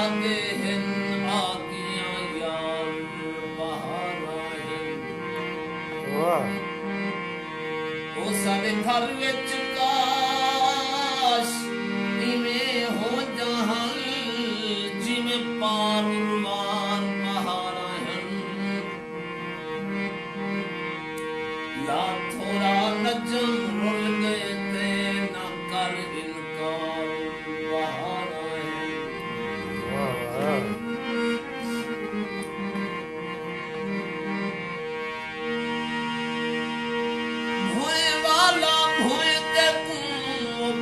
आगे हिन आगियां यार बहारा हिन वाह ओ साडे घर विच काश इवें हो जहां जिवें पारवार बहारा हिन ला थोड़ा नजम रुल गए थे ना कर इनकार बहारा हिन वाह भोए वाला भोए ते को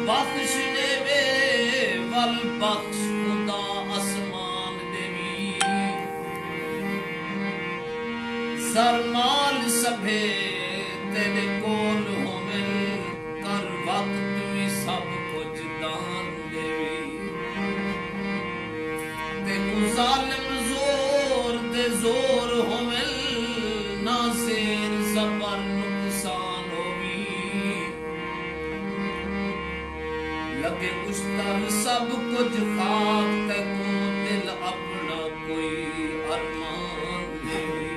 बख्श देवे वल बख्श खुदा आसमान देवी सरमाल सभे तेरे कोल होवे कर वक्त भी सब कुछ दान देवी ते को जालिम जोर दे जोर होवे ना शेर जबर नुकसान होवी लगे उस्तर सब कुछ खाक ते को दिल अपना कोई अरमान देवी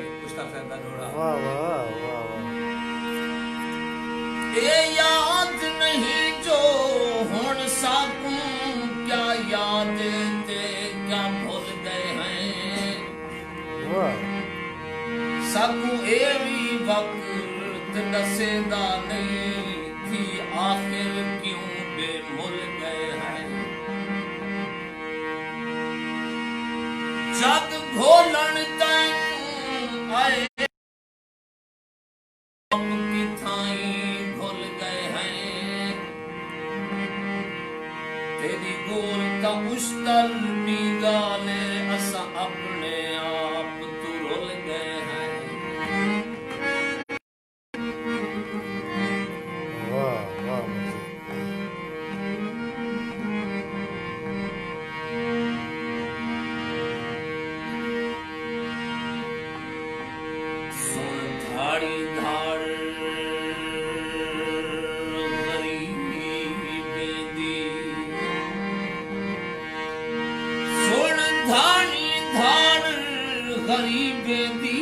वाह वाह वाह ए याद नहीं जो हुन साकू क्या याद ते क्या भूल गए हैं वाह साकू ए भी वक्त दसेदा नहीं थी आखिर क्यों बेमुल गए हैं जग घोलन तैनू आए की थाई भूल गए हैं तेरी गोल का उस्तर भी गाले असा अपने आप तू रुल गए हैं वाह वाह सुन धाड़ी धाड़ गरीबे दी सुन धाड़ी धाड़ गरीबे दी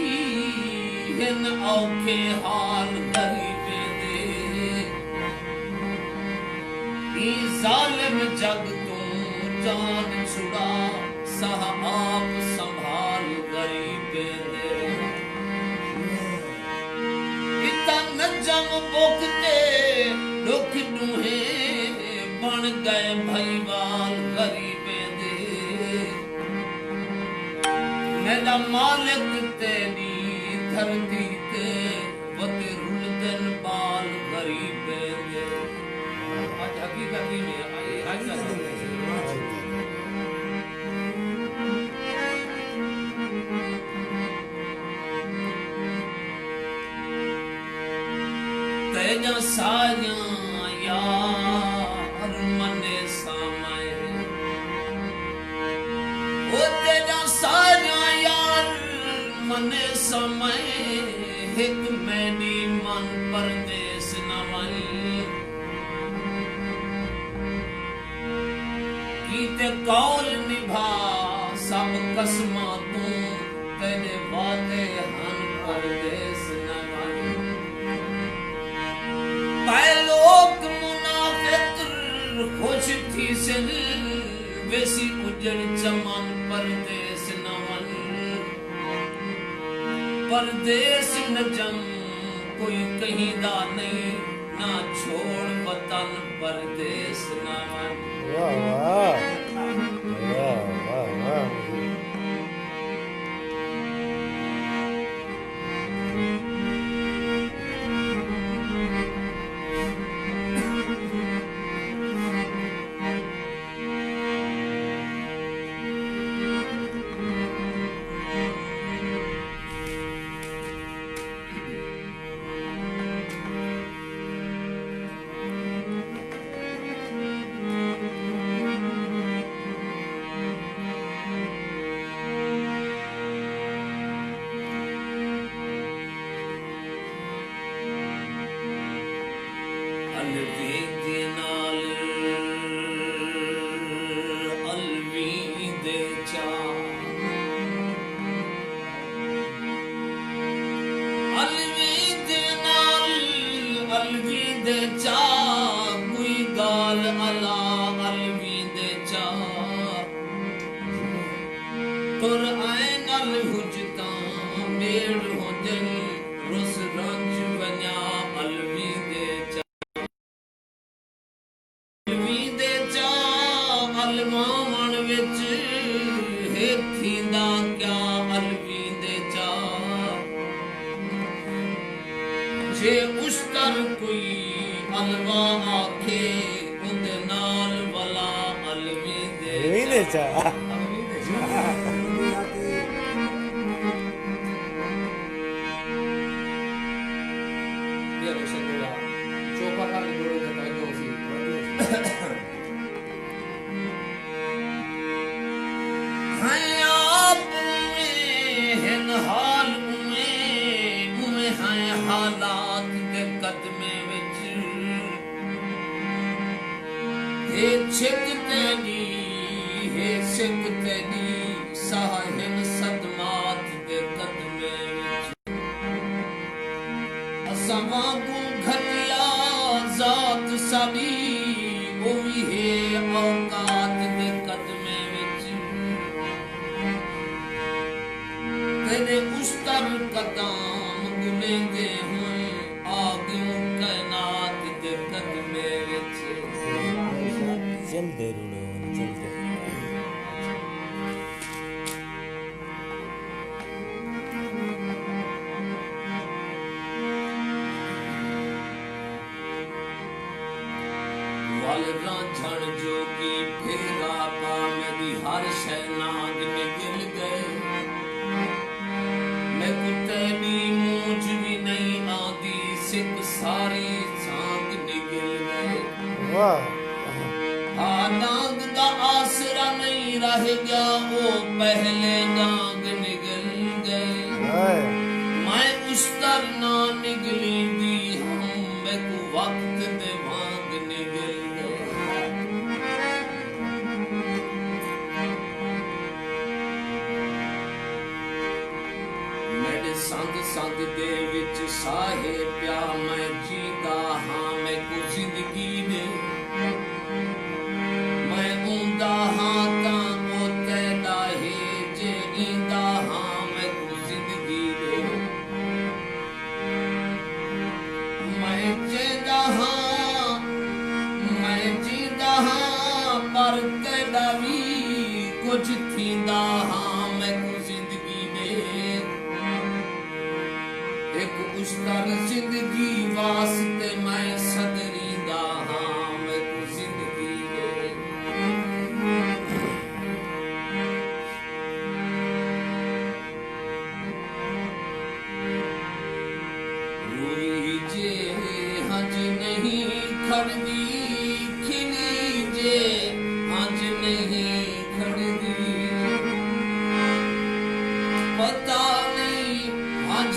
हिन औखे हाल गरीबे दे ई जालिम जग तू जान छुड़ा सह आप संभाल गरीबे दे नजम बोकते दुख दूहे बन गए भईवाल गरीबे दे मेरा मालिक तेरी धरती ते वते रुलदन बाल गरीबे दे आज हकीकत ही में आज तेजा सारियां यार मने सामय ओ तेजा सारियां यार मने समय हिक मैनी मन परदेस न वई कीते कौल निभा सब कसमां तू तेरे वादे हन परदेस न वई लोग मुनाफिक खुश थी सिल वैसी उजड़ चमन परदेस नमन परदेस न जम कोई कहीं दा नहीं ना छोड़ वतन परदेस नमन वाह वाह वाह वाह ਜੇ ਉਸਤਰ ਕੋਈ ਅਲਵਾ ਆਖੇ ਉਹਦੇ ਨਾਲ ਵਾਲਾ ਅਲਵੀ ਦੇ ਇਹਨੇ ਚਾ ये रोशन हुआ चौपा का जोड़ देता है जो उसी हैं आप में हैं हाल में हैं हालात दे कदमे विच हे छिक तेरी हे सिक तेरी साहिन सदमात दे कदमे विच असां वांगू घटिया ज़ात साडी ओ भी है औकात दे कदमे विच तेरे उस्तर कदम गुलेंदे होए आ गयूं कायनात दे कदमे विच चलते रुड़ो चलते वल रांझण जोगी फेरा पा मेरी हर शै नाग निकल गए मैं कुत्ते दी मूंछ भी नहीं आती सिक सारी झांग निकल गए वाह नाग दा आसरा नहीं रह गया वो पहले नाग निकल गए हाय मैं उस तर ना निकली दी हम मैं को वक्त दे भाग निकल गए मेरे संग संग दे विच साहे प्या मैं जीता हाँ मैं को जिंदगी दे मैं ऊंदा हाँ तां ओते डाहे जे ईंदा हाँ मैं को जिंदगी दे मैं जींदा हाँ पर तेरा भी कुछ थींदा हाँ मैं को जिंदगी दे एक उस्तर जिंदगी वास्ते मैं सदरींदा हाँ मैं को जिंदगी दे रोई जे हज नहीं खड़दी खिली जे हज नहीं खड़दी पता नहीं हज